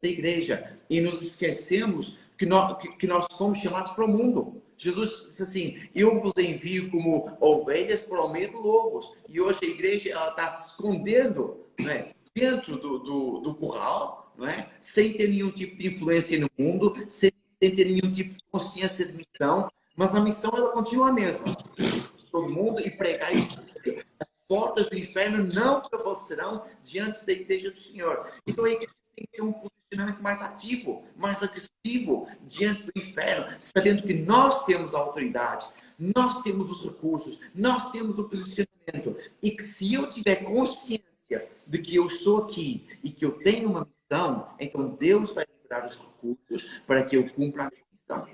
da igreja. E nos esquecemos que nós fomos chamados para o mundo. Jesus disse assim, eu vos envio como ovelhas para o meio de lobos. E hoje a igreja está se escondendo, não é? Dentro do curral, não é? Sem ter nenhum tipo de influência no mundo, sem ter nenhum tipo de consciência de missão. Mas a missão ela continua a mesma. Todo mundo e pregar e as portas do inferno não prevalecerão diante da igreja do Senhor. Então a igreja tem que ter um posicionamento mais ativo, mais agressivo diante do inferno, sabendo que nós temos a autoridade, nós temos os recursos, nós temos o posicionamento e que se eu tiver consciência de que eu estou aqui e que eu tenho uma missão, então Deus vai liberar os recursos para que eu cumpra a minha missão.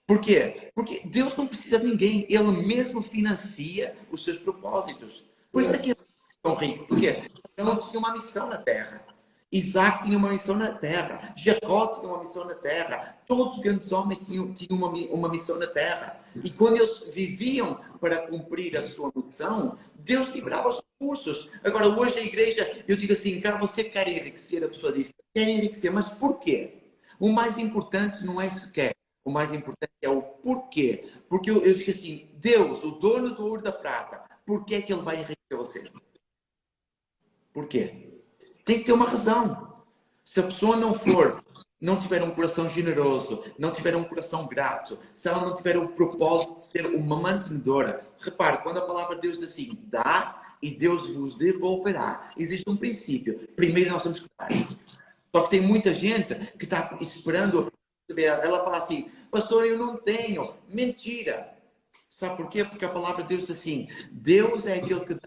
Por quê? Porque Deus não precisa de ninguém, Ele mesmo financia os seus propósitos. Por isso é que ele é tão rico, porque ele não tinha uma missão na terra. Isaac tinha uma missão na terra, Jacó tinha uma missão na terra, todos os grandes homens tinham uma missão na terra. E quando eles viviam para cumprir a sua missão, Deus liberava os recursos. Agora, hoje a igreja, eu digo assim, cara, você quer enriquecer, a pessoa diz, quer enriquecer, mas por quê? O mais importante não é se quer, o mais importante é o porquê. Porque eu digo assim, Deus, o dono do ouro e da prata, por que é que ele vai enriquecer você? Por quê? Tem que ter uma razão. Se a pessoa não tiver um coração generoso, não tiver um coração grato, se ela não tiver o propósito de ser uma mantenedora, repare, quando a palavra de Deus diz assim, dá e Deus vos devolverá, existe um princípio. Primeiro nós temos que dar. Só que tem muita gente que está esperando, ela fala assim, pastor, eu não tenho. Mentira. Sabe por quê? Porque a palavra de Deus diz assim, Deus é aquele que dá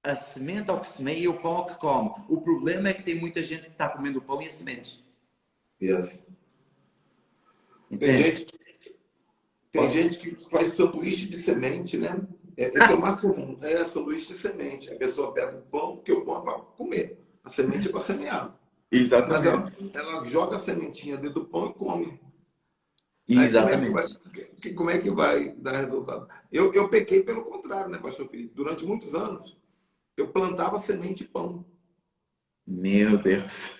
a semente ao que semeia e o pão ao que come. O problema é que tem muita gente que está comendo o pão e a semente. Yes. Entende? Tem gente que faz sanduíche de semente, né? Esse é o mais comum. É sanduíche de semente. A pessoa pega o pão, porque o pão é para comer. A semente é para semear. Exatamente. Mas ela joga a sementinha dentro do pão e come. Aí Exatamente. como é que vai dar resultado? Eu pequei pelo contrário, né, pastor Felipe? Durante muitos anos, eu plantava semente de pão. Meu Deus.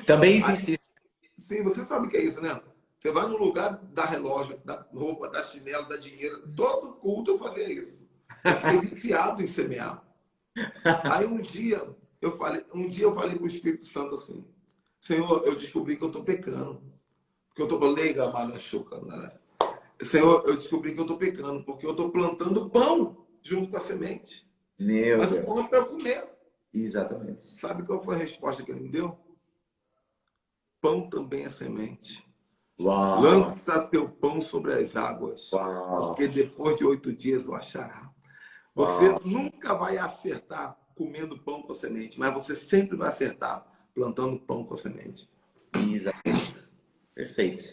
Também Aí, existe isso. sim, você sabe o que é isso, né? Você vai no lugar, dá relógio, dá roupa, dá chinelo, dá dinheiro. Todo culto eu fazia isso. Eu fiquei viciado em semear. Aí um dia eu falei para o Espírito Santo assim, Senhor, eu descobri que eu estou pecando. Porque eu estou leiga, mano, chocando, né? Senhor, eu descobri que eu estou pecando, porque eu estou plantando pão junto com a semente. Meu Mas o Deus. pão é para eu comer. Exatamente. Sabe qual foi a resposta que ele me deu? Pão também é semente. Uau. Lança teu pão sobre as águas, Uau. porque depois de 8 dias o achará. Você Uau. nunca vai acertar comendo pão com a semente, mas você sempre vai acertar plantando pão com a semente. Exatamente. Perfeito.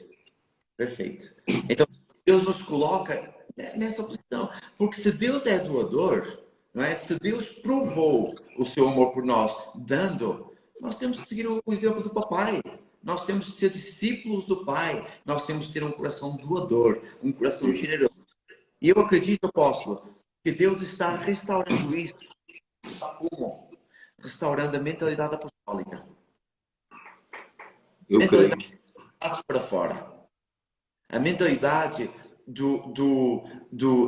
Perfeito. Então, Deus nos coloca nessa posição. Porque se Deus é doador, não é? Se Deus provou o seu amor por nós, dando, nós temos que seguir o exemplo do papai. Nós temos que ser discípulos do Pai. Nós temos que ter um coração doador, um coração generoso. E eu acredito, apóstolo, que Deus está restaurando isso. Como? Restaurando a mentalidade apostólica. Eu creio. Mentalidade para fora. A mentalidade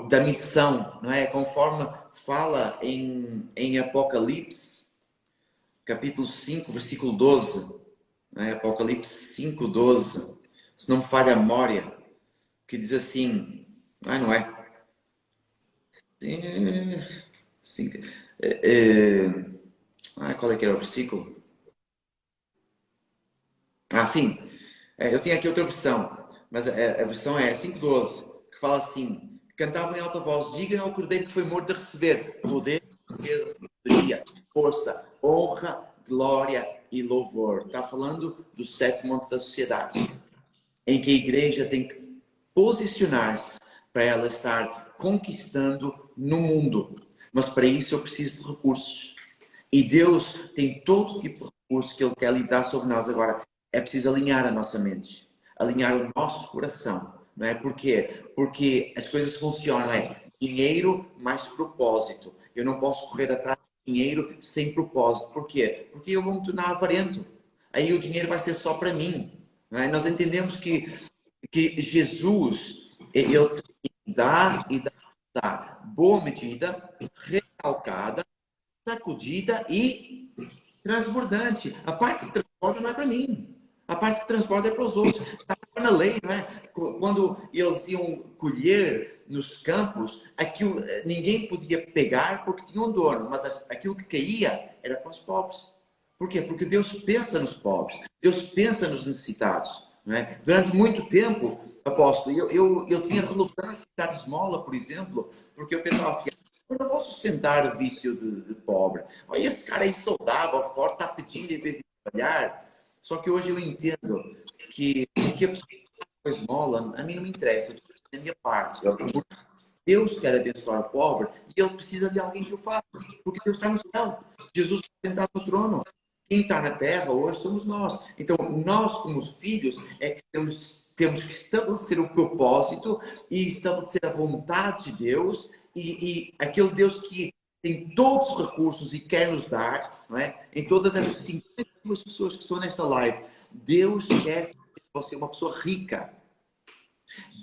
da missão, não é? Conforme fala em Apocalipse, capítulo 5, versículo 12. Não é? Apocalipse 5, 12. Se não me falha a memória, que diz assim, não é? Cinco, qual é que era o versículo? Sim. Eu tenho aqui outra versão, mas a versão é 5:12, que fala assim: cantavam em alta voz, digam ao Cordeiro que foi morto de receber poder, riqueza, sabedoria, força, honra, glória e louvor. Está falando dos 7 montes da sociedade, em que a igreja tem que posicionar-se para ela estar conquistando no mundo. Mas para isso eu preciso de recursos. E Deus tem todo tipo de recursos que Ele quer liberar sobre nós. Agora, é preciso alinhar a nossa mente, alinhar o nosso coração. Não é? Porquê? Porque as coisas funcionam, dinheiro mais propósito. Eu não posso correr atrás de dinheiro sem propósito. Porquê? Porque eu vou me tornar avarento. Aí o dinheiro vai ser só para mim. Não é? Nós entendemos que Jesus, Ele dá e dá boa medida, recalcada, sacudida e transbordante. A parte que transborda não é para mim. A parte que transborda é para os outros. Está na lei, não é? Quando eles iam colher nos campos, aquilo ninguém podia pegar porque tinha um dono, mas aquilo que caía era para os pobres. Por quê? Porque Deus pensa nos pobres. Deus pensa nos necessitados. Não é? Durante muito tempo, apóstolo, eu tinha relutância em dar esmola, por exemplo, porque eu pensava assim, eu não vou sustentar o vício de pobre. Olha, esse cara aí saudável, forte, está pedindo em vez de trabalhar. Só que hoje eu entendo que o que a pessoa faz com a esmola, a mim não me interessa. Eu tenho a minha parte. Deus quer abençoar o pobre e Ele precisa de alguém que o faça. Porque Deus está no céu. Jesus está sentado no trono. Quem está na terra hoje somos nós. Então, nós, como filhos, é que temos que estabelecer o propósito e estabelecer a vontade de Deus e aquele Deus que tem todos os recursos e quer nos dar, não é? Em todas essas 52 pessoas que estão nesta live, Deus quer fazer de você uma pessoa rica.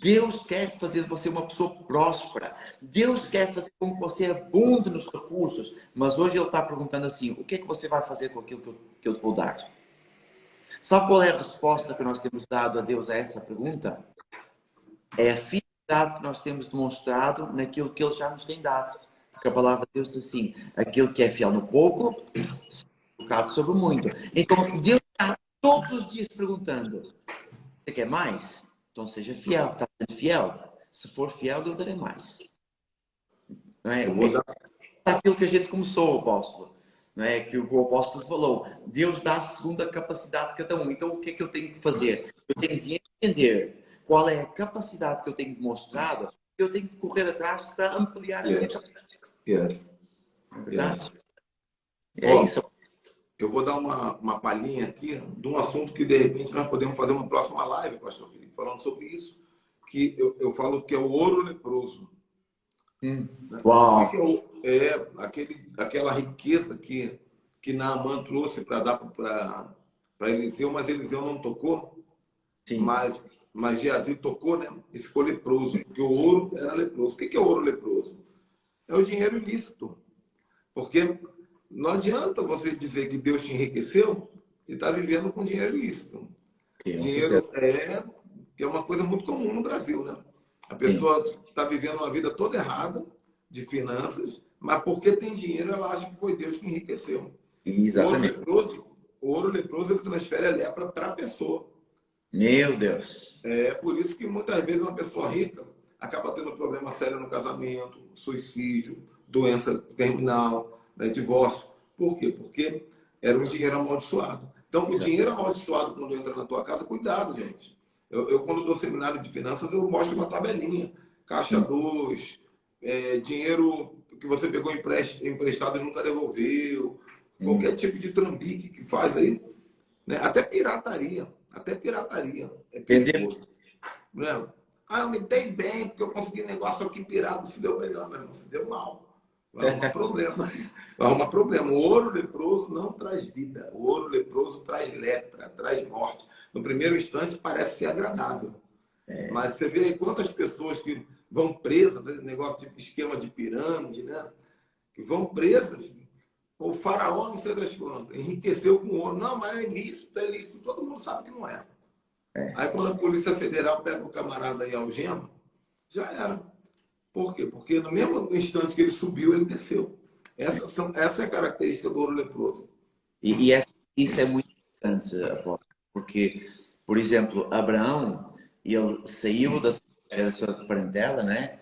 Deus quer fazer de você uma pessoa próspera. Deus quer fazer com que você abunde nos recursos. Mas hoje Ele está perguntando assim, o que é que você vai fazer com aquilo que eu te vou dar? Sabe qual é a resposta que nós temos dado a Deus a essa pergunta? É a fidelidade que nós temos demonstrado naquilo que Ele já nos tem dado. Porque a palavra de Deus diz assim, aquele que é fiel no pouco, colocado sobre muito. Então, Deus está todos os dias perguntando, você quer mais? Então seja fiel, está sendo fiel. Se for fiel, eu darei mais. Não é? Aquilo que a gente começou, apóstolo. Não é? Que o apóstolo falou. Deus dá segundo a capacidade de cada um. Então o que é que eu tenho que fazer? Eu tenho de entender qual é a capacidade que eu tenho demonstrado. Eu tenho de correr atrás para ampliar a minha capacidade. Yes. É verdade? Yes. É isso. Eu vou dar uma palhinha aqui de um assunto que, de repente, nós podemos fazer uma próxima live, pastor Felipe, falando sobre isso. que eu falo que é o ouro leproso. Uau! Aquela riqueza que Naamã trouxe para dar para Eliseu, mas Eliseu não tocou, Sim, mas Geazi tocou, né? E ficou leproso, porque o ouro era leproso. O que é ouro leproso? É o dinheiro ilícito. Porque não adianta você dizer que Deus te enriqueceu e está vivendo com dinheiro ilícito. com certeza. Dinheiro que é uma coisa muito comum no Brasil, né? A Sim, pessoa está vivendo uma vida toda errada de finanças, mas porque tem dinheiro, ela acha que foi Deus que enriqueceu. O ouro exatamente. leproso, o ouro leproso ele transfere a lepra para a pessoa. Meu Deus. É por isso que muitas vezes uma pessoa rica acaba tendo problema sério no casamento, suicídio, doença terminal, né, divórcio. Por quê? Porque era um dinheiro amaldiçoado. Então, o dinheiro amaldiçoado, quando entra na tua casa, cuidado, gente. Quando dou seminário de finanças, eu mostro uma tabelinha. Caixa 2, dinheiro que você pegou emprestado e nunca devolveu, qualquer tipo de trambique que faz aí, né? Até pirataria é Entendeu? perigoso. Né? Eu me dei bem porque eu consegui negócio aqui pirado, se deu melhor, meu irmão, se deu mal. Vai arrumar problema. Vai arrumar problema. O ouro leproso não traz vida. O ouro leproso traz lepra, traz morte. No primeiro instante parece ser agradável. Mas você vê aí quantas pessoas que vão presas, negócio de esquema de pirâmide, né? Que vão presas. O faraó, não sei das quantas, enriqueceu com ouro. Não, mas é ilícito, é ilícito. Todo mundo sabe que não é. Aí quando a Polícia Federal pega o camarada e algema, já era. Por quê? Porque no mesmo instante que ele subiu, ele desceu. Essa é a característica do ouro leproso. Isso é muito importante, apóstolo, porque, por exemplo, Abraão, ele saiu da sua parentela, né?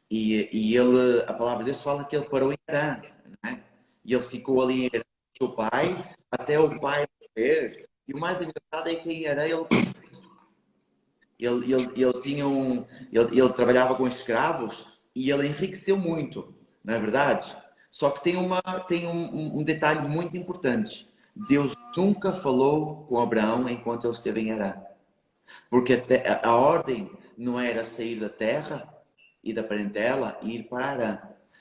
E ele, a palavra de Deus fala que ele parou em Harã, né? E ele ficou ali com o seu pai, até o pai morrer. E o mais engraçado é que em Harã ele tinha ele trabalhava com escravos e ele enriqueceu muito, não é verdade? Só que tem um detalhe muito importante. Deus nunca falou com Abraão enquanto ele esteve em Harã. Porque a ordem não era sair da terra e da parentela e ir para Harã.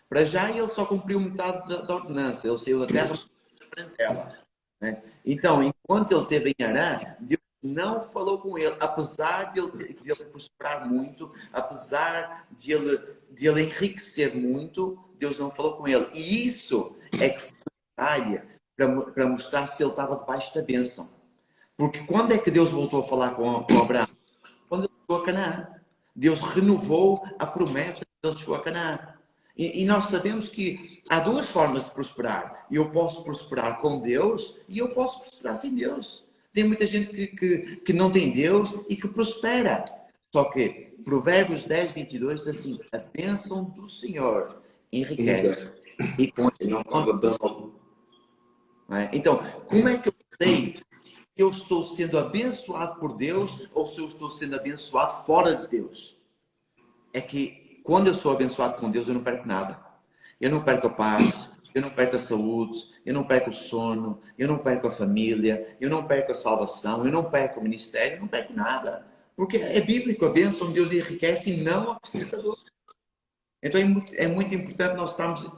Para já ele só cumpriu metade da ordenança. Ele saiu da terra e da parentela, né? Então, enquanto ele esteve em Harã, Deus não falou com ele, apesar de ele prosperar muito, apesar de ele enriquecer muito, Deus não falou com ele. E isso é que foi área para mostrar se ele estava debaixo da bênção. Porque quando é que Deus voltou a falar com Abraão? Quando ele chegou a Canaã. Deus renovou a promessa que ele chegou a Canaã. E nós sabemos que há duas formas de prosperar. Eu posso prosperar com Deus e eu posso prosperar sem Deus. Tem muita gente que não tem Deus e que prospera. Só que Provérbios 10:22 diz assim: a bênção do Senhor enriquece. E com Não causa dano. Então, como é que eu sei que eu estou sendo abençoado por Deus ou se eu estou sendo abençoado fora de Deus? É que quando eu sou abençoado com Deus, eu não perco nada. Eu não perco a paz, eu não perco a saúde, eu não perco o sono, eu não perco a família, eu não perco a salvação, eu não perco o ministério, eu não perco nada. Porque é bíblico, a bênção de Deus enriquece e não acrescenta dor. Então é muito importante nós estarmos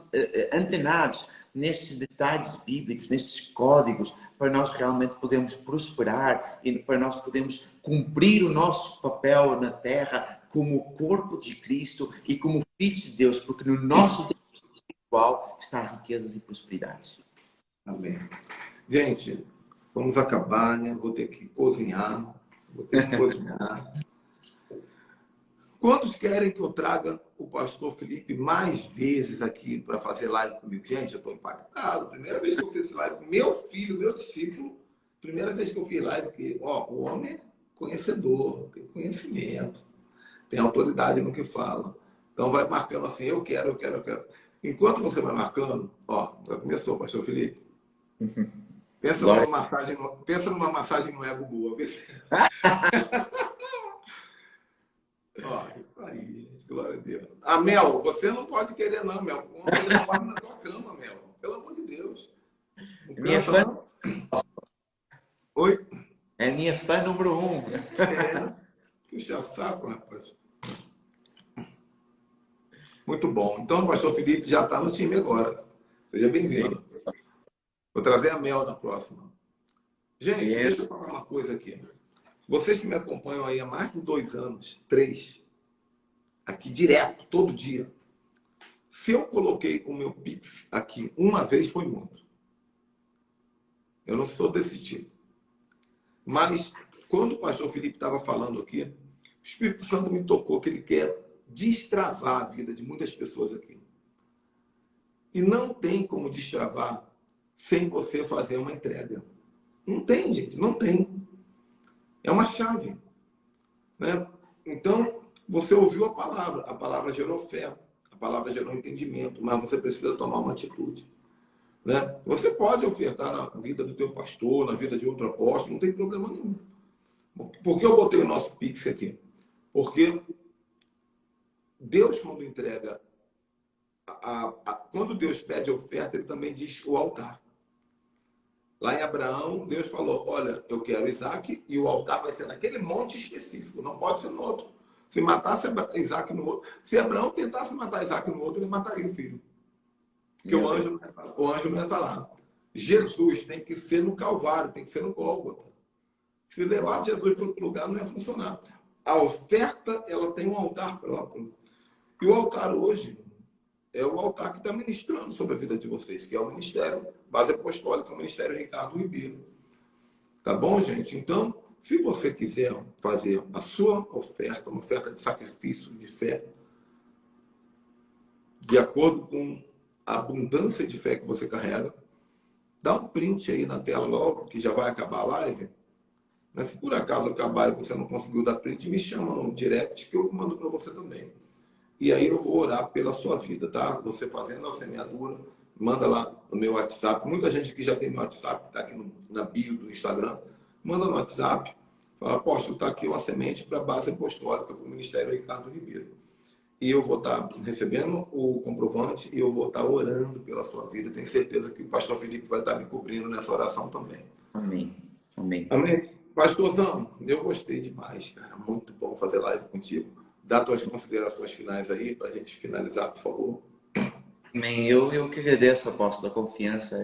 antenados nestes detalhes bíblicos, nestes códigos, para nós realmente podermos prosperar e para nós podermos cumprir o nosso papel na terra como corpo de Cristo e como filhos de Deus, porque no nosso Deus espiritual está riquezas e prosperidade. Amém. Gente, vamos acabar, né? Vou ter que cozinhar. Quantos querem que eu traga o pastor Felipe mais vezes aqui para fazer live comigo? Gente, eu estou impactado. Primeira vez que eu fiz live, meu filho, meu discípulo, primeira vez que eu fiz live, porque o homem é conhecedor, tem conhecimento, tem autoridade no que fala. Então vai marcando assim, eu quero. Enquanto você vai marcando, já começou, pastor Felipe. Pensa numa massagem no ego boa. Isso aí, gente. Glória a Deus. Mel, você não pode querer não, Mel. Uma coisa não dorme na tua cama, Mel. Pelo amor de Deus. Minha fã... Não. Oi? É minha fã número 1. Puxa saco, rapaz. Muito bom. Então, o pastor Felipe já está no time agora. Seja bem-vindo. Vou trazer a Mel na próxima. Gente, deixa eu falar uma coisa aqui. Vocês que me acompanham aí há mais de 2 anos, 3, aqui direto, todo dia. Se eu coloquei o meu Pix aqui uma vez, foi muito. Eu não sou desse tipo. Mas, quando o pastor Felipe estava falando aqui, o Espírito Santo me tocou que ele quer destravar a vida de muitas pessoas aqui. E não tem como destravar sem você fazer uma entrega. Não tem, gente, não tem. É uma chave, né? Então, você ouviu a palavra gerou fé, a palavra gerou entendimento, mas você precisa tomar uma atitude, né? Você pode ofertar na vida do teu pastor, na vida de outro apóstolo, não tem problema nenhum. Por que eu botei o nosso Pix aqui? Porque Deus, quando entrega, quando Deus pede a oferta, ele também diz o altar. Lá em Abraão, Deus falou, olha, eu quero Isaac e o altar vai ser naquele monte específico, não pode ser no outro. Se matasse Isaac no outro, se Abraão tentasse matar Isaac no outro, ele mataria o filho. Porque o anjo não ia estar lá. Jesus tem que ser no Calvário, tem que ser no Gólgota. Se levar Jesus para outro lugar, não ia funcionar. A oferta, ela tem um altar próprio. E o altar hoje é o altar que está ministrando sobre a vida de vocês, que é o Ministério Base Apostólica, o Ministério Ricardo Ribeiro. Tá bom, gente? Então, se você quiser fazer a sua oferta, uma oferta de sacrifício, de fé, de acordo com a abundância de fé que você carrega, dá um print aí na tela logo, que já vai acabar a live. Mas se por acaso acabar e você não conseguiu dar print, me chama no direct que eu mando para você também. E aí eu vou orar pela sua vida, tá? Você fazendo a semeadura, manda lá no meu WhatsApp. Muita gente que já tem meu WhatsApp, que está aqui na bio do Instagram, manda no WhatsApp. Fala, apóstolo, está aqui uma semente para a base apostólica, para o Ministério Ricardo Ribeiro. E eu vou estar recebendo o comprovante e eu vou estar orando pela sua vida. Tenho certeza que o pastor Felipe vai estar me cobrindo nessa oração também. Amém. Amém. Amém. Pastorzão, eu gostei demais, cara. Muito bom fazer live contigo. Dá tuas considerações finais aí para a gente finalizar, por favor. Amém. Eu que agradeço, apóstolo, a confiança.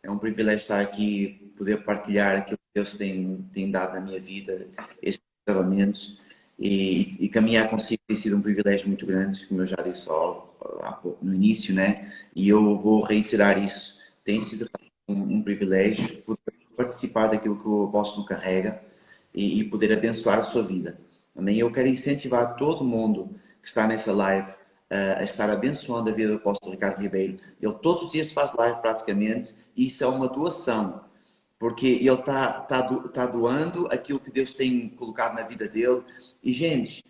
É um privilégio estar aqui, poder partilhar aquilo que Deus tem dado na minha vida, estes tratamentos. E caminhar consigo tem sido um privilégio muito grande, como eu já disse há pouco no início, né? E eu vou reiterar isso. Tem sido um privilégio poder participar daquilo que o apóstolo carrega e poder abençoar a sua vida. Amém? Eu quero incentivar todo mundo que está nessa live a estar abençoando a vida do apóstolo Ricardo Ribeiro. Ele todos os dias faz live praticamente e isso é uma doação. Porque ele está doando aquilo que Deus tem colocado na vida dele. E, gente,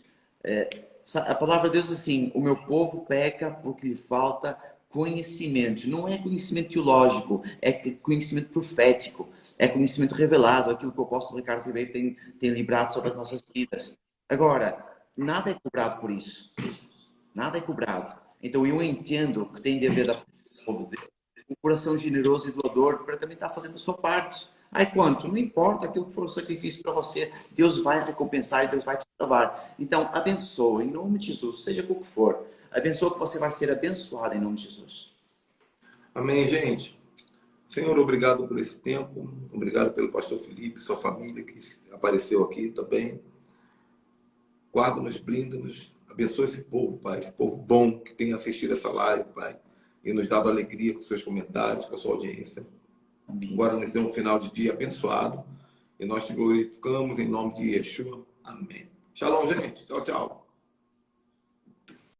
a palavra de Deus diz assim, o meu povo peca porque lhe falta conhecimento. Não é conhecimento teológico, é conhecimento profético. É conhecimento revelado, aquilo que o apóstolo Ricardo Ribeiro tem librado sobre as nossas vidas. Agora, nada é cobrado por isso. Nada é cobrado. Então, eu entendo que tem de haver da povo de um coração generoso e doador para também estar fazendo a sua parte. Ai, quanto? Não importa aquilo que for um sacrifício para você, Deus vai recompensar e Deus vai te salvar. Então, abençoa em nome de Jesus, seja o que for. Abençoa que você vai ser abençoado em nome de Jesus. Amém, gente. Senhor, obrigado por esse tempo. Obrigado pelo pastor Felipe, sua família que apareceu aqui também. Guarda-nos, blinda-nos. Abençoa esse povo, Pai. Esse povo bom que tem assistido essa live, Pai. E nos dado alegria com seus comentários, com a sua audiência. Amém. Agora nos dê um final de dia abençoado. E nós te glorificamos em nome de Yeshua. Amém. Shalom, gente. Tchau, tchau.